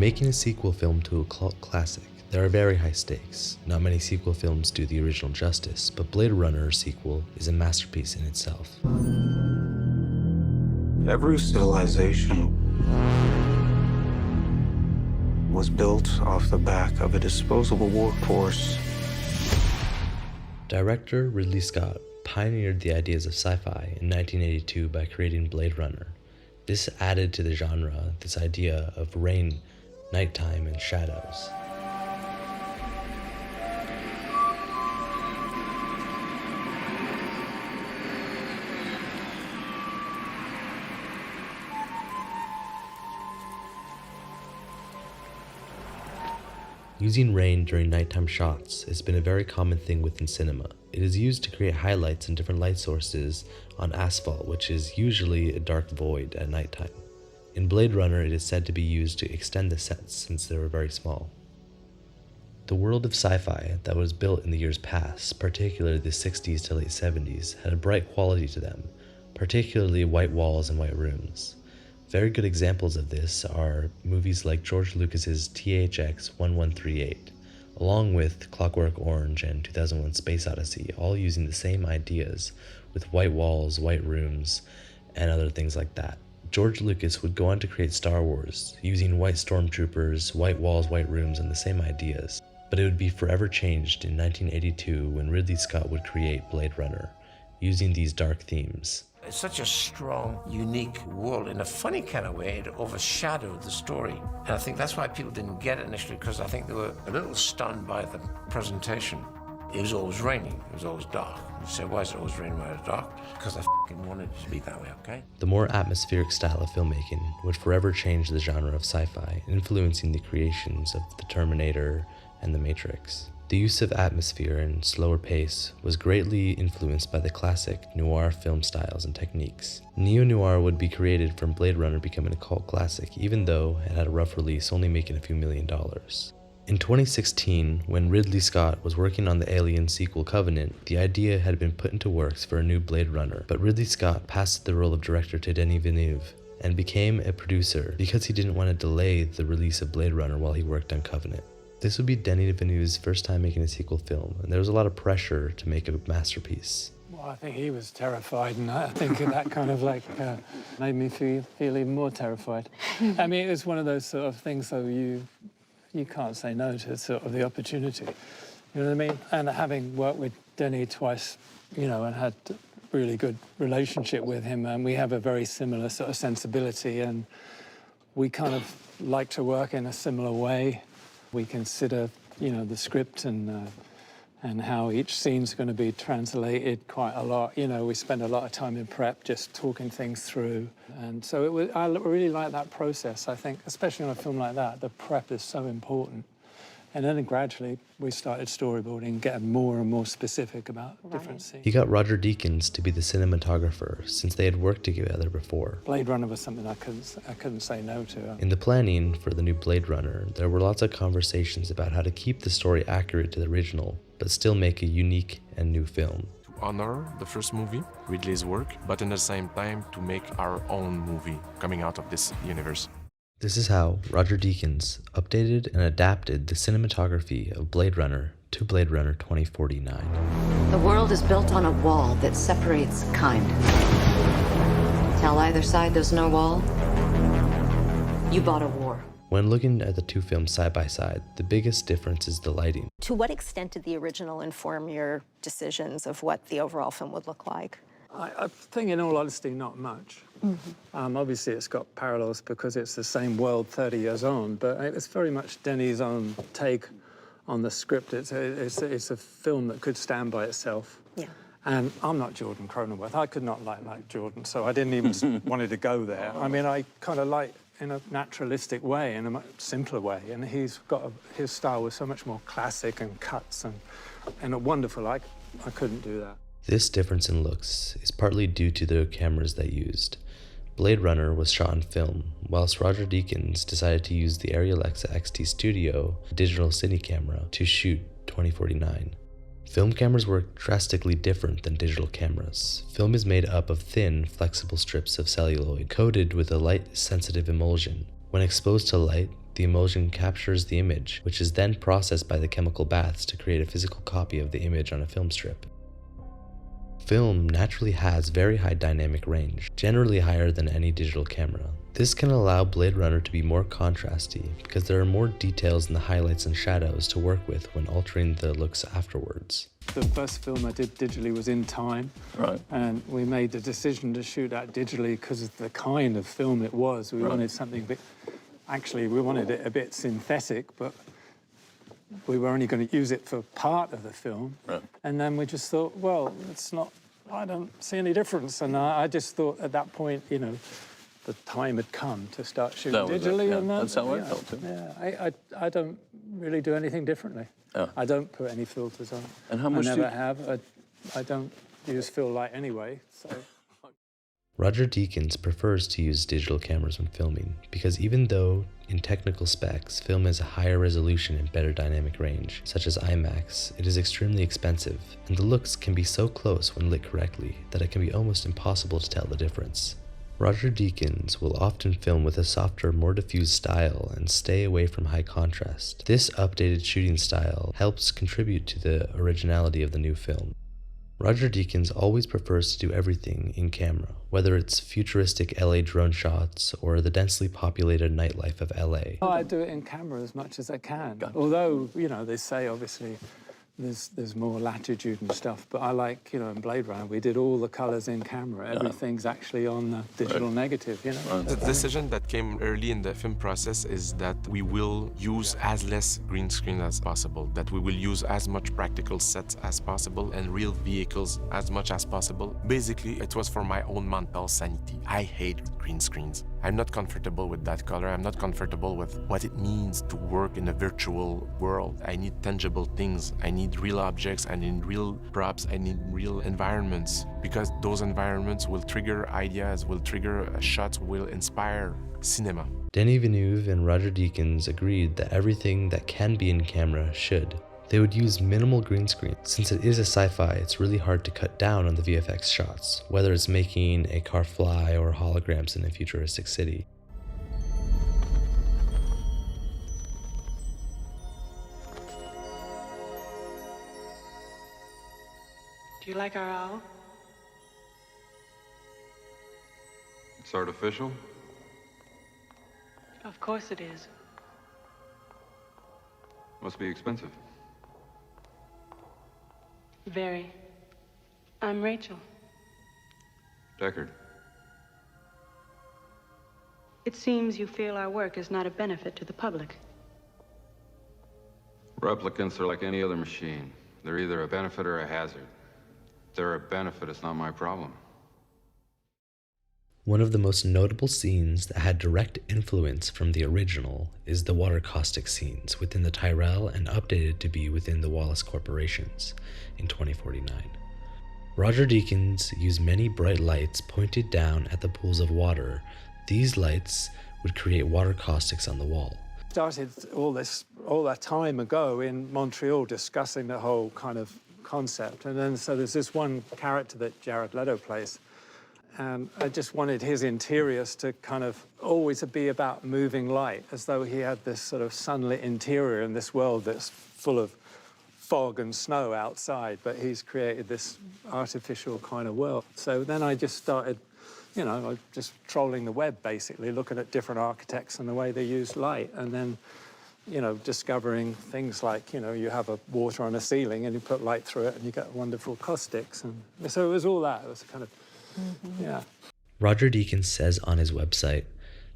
making a sequel film to a cult classic, there are very high stakes. Not many sequel films do the original justice, but Blade Runner sequel is a masterpiece in itself. Every civilization was built off the back of a disposable workforce. Director Ridley Scott pioneered the ideas of sci-fi in 1982 by creating Blade Runner. This added to the genre this idea of rain, nighttime, and shadows. Using rain during nighttime shots has been a very common thing within cinema. It is used to create highlights and different light sources on asphalt, which is usually a dark void at nighttime. In Blade Runner, it is said to be used to extend the sets since they were very small. The world of sci-fi that was built in the years past, particularly the 60s to late 70s, had a bright quality to them, particularly white walls and white rooms. Very good examples of this are movies like George Lucas's THX 1138, along with Clockwork Orange and 2001 Space Odyssey, all using the same ideas with white walls, white rooms, and other things like that. George Lucas would go on to create Star Wars, using white stormtroopers, white walls, white rooms, and the same ideas. But it would be forever changed in 1982 when Ridley Scott would create Blade Runner, using these dark themes. It's such a strong, unique world. In a funny kind of way, it overshadowed the story. And I think that's why people didn't get it initially, because I think they were a little stunned by the presentation. It was always raining, it was always dark. You say, why is it always raining when it's dark? Because I wanted it to be that way, okay? The more atmospheric style of filmmaking would forever change the genre of sci-fi, influencing the creations of The Terminator and The Matrix. The use of atmosphere and slower pace was greatly influenced by the classic noir film styles and techniques. Neo-noir would be created from Blade Runner becoming a cult classic, even though it had a rough release, only making a few $1 million. In 2016, when Ridley Scott was working on the Alien sequel Covenant, the idea had been put into works for a new Blade Runner, but Ridley Scott passed the role of director to Denis Villeneuve and became a producer because he didn't want to delay the release of Blade Runner while he worked on Covenant. This would be Denis Villeneuve's first time making a sequel film, and there was a lot of pressure to make a masterpiece. Well, I think he was terrified, and I think that kind of made me feel even more terrified. I mean, it was one of those sort of things, though, you can't say no to sort of the opportunity. You know what I mean? And having worked with Denis twice, you know, and had a really good relationship with him, and we have a very similar sort of sensibility, and we kind of like to work in a similar way. We consider, you know, the script and how each scene's going to be translated quite a lot. You know, we spend a lot of time in prep just talking things through. And so I really like that process. I think, especially on a film like that, the prep is so important. And then gradually we started storyboarding, getting more and more specific about different scenes. He got Roger Deakins to be the cinematographer since they had worked together before. Blade Runner was something I couldn't say no to. In the planning for the new Blade Runner, there were lots of conversations about how to keep the story accurate to the original, but still make a unique and new film. To honor the first movie, Ridley's work, but at the same time to make our own movie coming out of this universe. This is how Roger Deakins updated and adapted the cinematography of Blade Runner to Blade Runner 2049. The world is built on a wall that separates kind. Tell either side there's no wall, you bought a war. When looking at the two films side by side, the biggest difference is the lighting. To what extent did the original inform your decisions of what the overall film would look like? I think, in all honesty, not much. Obviously, it's got parallels because it's the same world 30 years on, but it's very much Denis' own take on the script. It's a film that could stand by itself. Yeah. And I'm not Jordan Cronenworth. I could not like Jordan, so I didn't even wanted to go there. I mean, I kind of like in a naturalistic way, in a much simpler way, and he's got his style was so much more classic and cuts and wonderful. I couldn't do that. This difference in looks is partly due to the cameras they used. Blade Runner was shot on film, whilst Roger Deakins decided to use the Arri Alexa XT Studio digital cine camera to shoot 2049. Film cameras work drastically different than digital cameras. Film is made up of thin, flexible strips of celluloid coated with a light-sensitive emulsion. When exposed to light, The emulsion captures the image, which is then processed by the chemical baths to create a physical copy of the image on a film strip. Film naturally has very high dynamic range, generally higher than any digital camera. This can allow Blade Runner to be more contrasty because there are more details in the highlights and shadows to work with when altering the looks afterwards. The first film I did digitally was In Time. Right. And we made the decision to shoot that digitally because of the kind of film it was. We Right. wanted something a bit... Actually, we wanted it a bit synthetic, but we were only going to use it for part of the film. Right. And then we just thought, well, it's not... I don't see any difference. And I just thought at that point, you know, the time had come to start shooting That was it, digitally. yeah. And That's how I felt too. Yeah, I don't really do anything differently. Oh. I don't put any filters on. And how much I do never you- have. I don't use fill light anyway, so... Roger Deakins prefers to use digital cameras when filming because even though in technical specs film has a higher resolution and better dynamic range, such as IMAX, it is extremely expensive, and the looks can be so close when lit correctly that it can be almost impossible to tell the difference. Roger Deakins will often film with a softer, more diffused style and stay away from high contrast. This updated shooting style helps contribute to the originality of the new film. Roger Deakins always prefers to do everything in camera, whether it's futuristic LA drone shots or the densely populated nightlife of LA. I do it in camera as much as I can. Gotcha. Although, you know, they say obviously there's more latitude and stuff, but I like, you know, in Blade Runner, we did all the colors in camera. Everything's actually on the digital negative, you know. The decision that came early in the film process is that we will use as less green screen as possible, that we will use as much practical sets as possible and real vehicles as much as possible. Basically, it was for my own mental sanity. I hate green screens. I'm not comfortable with that color. I'm not comfortable with what it means to work in a virtual world. I need tangible things. I need real objects. I need real props. I need real environments, because those environments will trigger ideas, will trigger shots, will inspire cinema. Denis Villeneuve and Roger Deakins agreed that everything that can be in camera should. They would use minimal green screen. Since it is a sci-fi, it's really hard to cut down on the VFX shots, whether it's making a car fly or holograms in a futuristic city. Do you like our owl? It's artificial? Of course it is. Must be expensive. Very. I'm Rachel. Deckard. It seems you feel our work is not a benefit to the public. Replicants are like any other machine. They're either a benefit or a hazard. If they're a benefit, it's not my problem. One of the most notable scenes that had direct influence from the original is the water caustic scenes within the Tyrell and updated to be within the Wallace Corporations in 2049. Roger Deakins used many bright lights pointed down at the pools of water. These lights would create water caustics on the wall. Started all that time ago in Montreal discussing the whole kind of concept. And then so there's this one character that Jared Leto plays. And I just wanted his interiors to kind of always be about moving light, as though he had this sort of sunlit interior in this world that's full of fog and snow outside, but he's created this artificial kind of world. So then I just started, you know, just trolling the web, basically, looking at different architects and the way they use light, and then, you know, discovering things like, you know, you have a water on a ceiling and you put light through it and you get wonderful caustics. And so it was all that. It was kind of, yeah. Roger Deakins says on his website,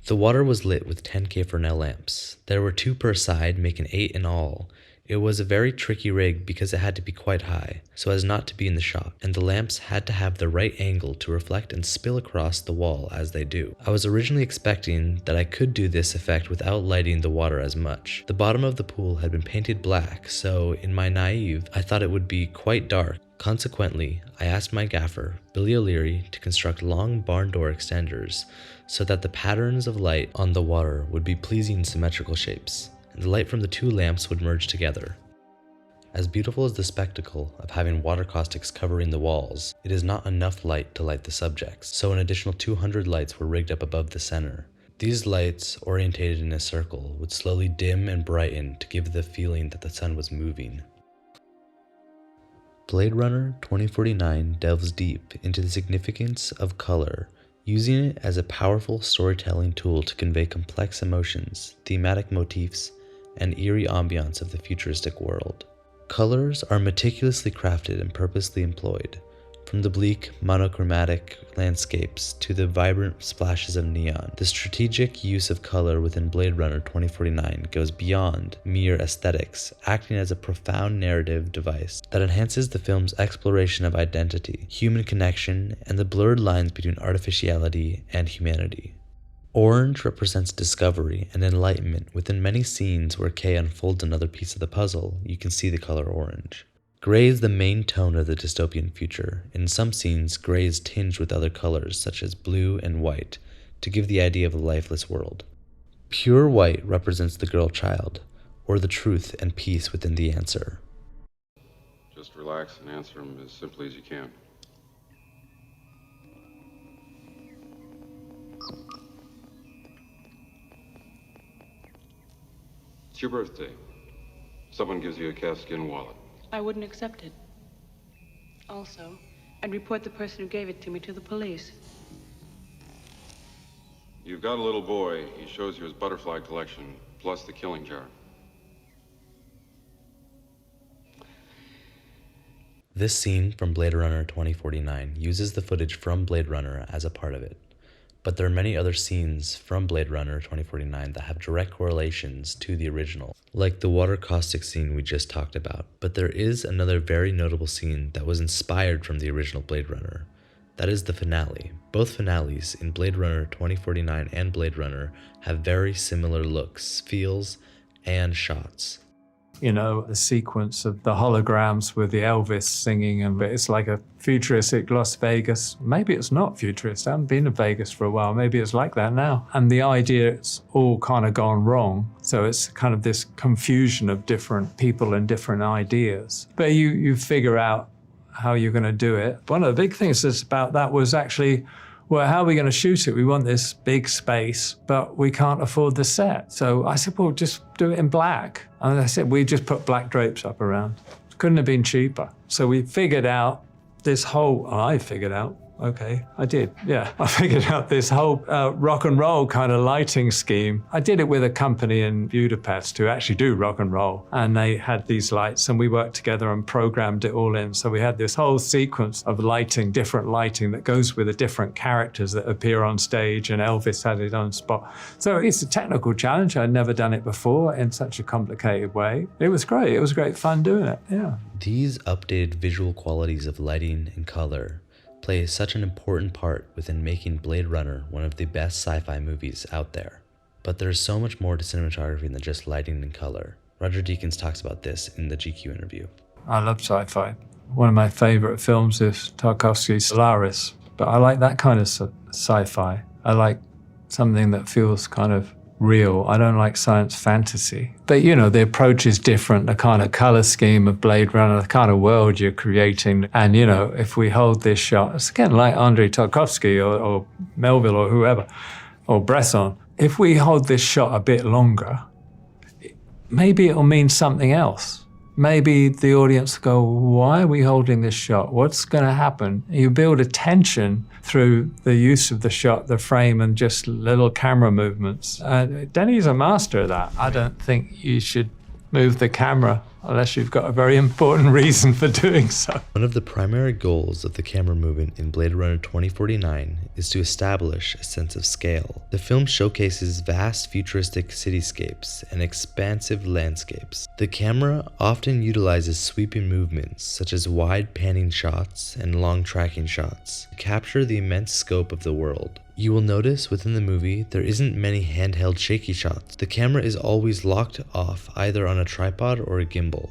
"The water was lit with 10K Fresnel lamps. There were 2 per side, making 8 in all. It was a very tricky rig because it had to be quite high, so as not to be in the shot, and the lamps had to have the right angle to reflect and spill across the wall as they do. I was originally expecting that I could do this effect without lighting the water as much. The bottom of the pool had been painted black, so in my naive, I thought it would be quite dark. Consequently, I asked my gaffer, Billy O'Leary, to construct long barn door extenders so that the patterns of light on the water would be pleasing symmetrical shapes, and the light from the 2 lamps would merge together. As beautiful as the spectacle of having water caustics covering the walls, it is not enough light to light the subjects, so an additional 200 lights were rigged up above the center. These lights, orientated in a circle, would slowly dim and brighten to give the feeling that the sun was moving. Blade Runner 2049 delves deep into the significance of color, using it as a powerful storytelling tool to convey complex emotions, thematic motifs, and eerie ambiance of the futuristic world. Colors are meticulously crafted and purposely employed, from the bleak, monochromatic landscapes to the vibrant splashes of neon. The strategic use of color within Blade Runner 2049 goes beyond mere aesthetics, acting as a profound narrative device that enhances the film's exploration of identity, human connection, and the blurred lines between artificiality and humanity. Orange represents discovery and enlightenment. Within many scenes where Kay unfolds another piece of the puzzle, you can see the color orange. Gray is the main tone of the dystopian future. In some scenes, gray is tinged with other colors such as blue and white to give the idea of a lifeless world. Pure white represents the girl child, or the truth and peace within the answer. Just relax and answer them as simply as you can. It's your birthday. Someone gives you a calfskin wallet. I wouldn't accept it. Also, I'd report the person who gave it to me to the police. You've got a little boy. He shows you his butterfly collection, plus the killing jar. This scene from Blade Runner 2049 uses the footage from Blade Runner as a part of it. But there are many other scenes from Blade Runner 2049 that have direct correlations to the original, like the water caustic scene we just talked about. But there is another very notable scene that was inspired from the original Blade Runner. That is the finale. Both finales in Blade Runner 2049 and Blade Runner have very similar looks, feels, and shots. You know, the sequence of the holograms with the Elvis singing, and it's like a futuristic Las Vegas. Maybe it's not futurist. I haven't been to Vegas for a while. Maybe it's like that now. And the idea, it's all kind of gone wrong. So it's kind of this confusion of different people and different ideas. But you figure out how you're going to do it. One of the big things that's about that was actually, well, how are we going to shoot it? We want this big space, but we can't afford the set. So I said, well, just do it in black. And I said, we just put black drapes up around. Couldn't have been cheaper. So we figured out this whole, I figured out, okay, I did, yeah. I figured out this whole rock and roll kind of lighting scheme. I did it with a company in Budapest who actually do rock and roll. And they had these lights and we worked together and programmed it all in. So we had this whole sequence of lighting, different lighting that goes with the different characters that appear on stage, and Elvis had it on spot. So it's a technical challenge. I'd never done it before in such a complicated way. It was great. It was great fun doing it, yeah. These updated visual qualities of lighting and color play such an important part within making Blade Runner one of the best sci-fi movies out there. But there's so much more to cinematography than just lighting and color. Roger Deakins talks about this in the GQ interview. I love sci-fi. One of my favorite films is Tarkovsky's Solaris, but I like that kind of sci-fi. I like something that feels kind of real. I don't like science fantasy. But you know, the approach is different, the kind of color scheme of Blade Runner, the kind of world you're creating. And you know, if we hold this shot, it's again like Andrei Tarkovsky or Melville or whoever, or Bresson, if we hold this shot a bit longer, maybe it'll mean something else. Maybe the audience go, why are we holding this shot? What's going to happen? You build a tension through the use of the shot, the frame, and just little camera movements. Denny's a master of that. I don't think you should move the camera unless you've got a very important reason for doing so. One of the primary goals of the camera movement in Blade Runner 2049 is to establish a sense of scale. The film showcases vast futuristic cityscapes and expansive landscapes. The camera often utilizes sweeping movements such as wide panning shots and long tracking shots to capture the immense scope of the world. You will notice within the movie there isn't many handheld shaky shots. The camera is always locked off either on a tripod or a gimbal.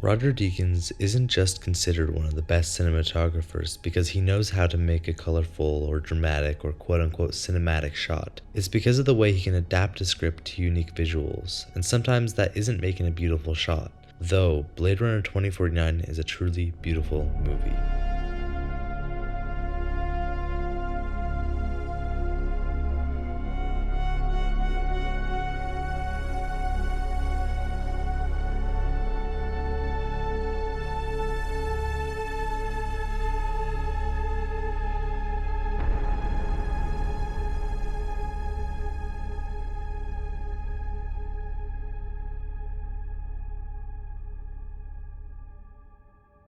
Roger Deakins isn't just considered one of the best cinematographers because he knows how to make a colorful or dramatic or quote-unquote cinematic shot. It's because of the way he can adapt a script to unique visuals, and sometimes that isn't making a beautiful shot. Though Blade Runner 2049 is a truly beautiful movie.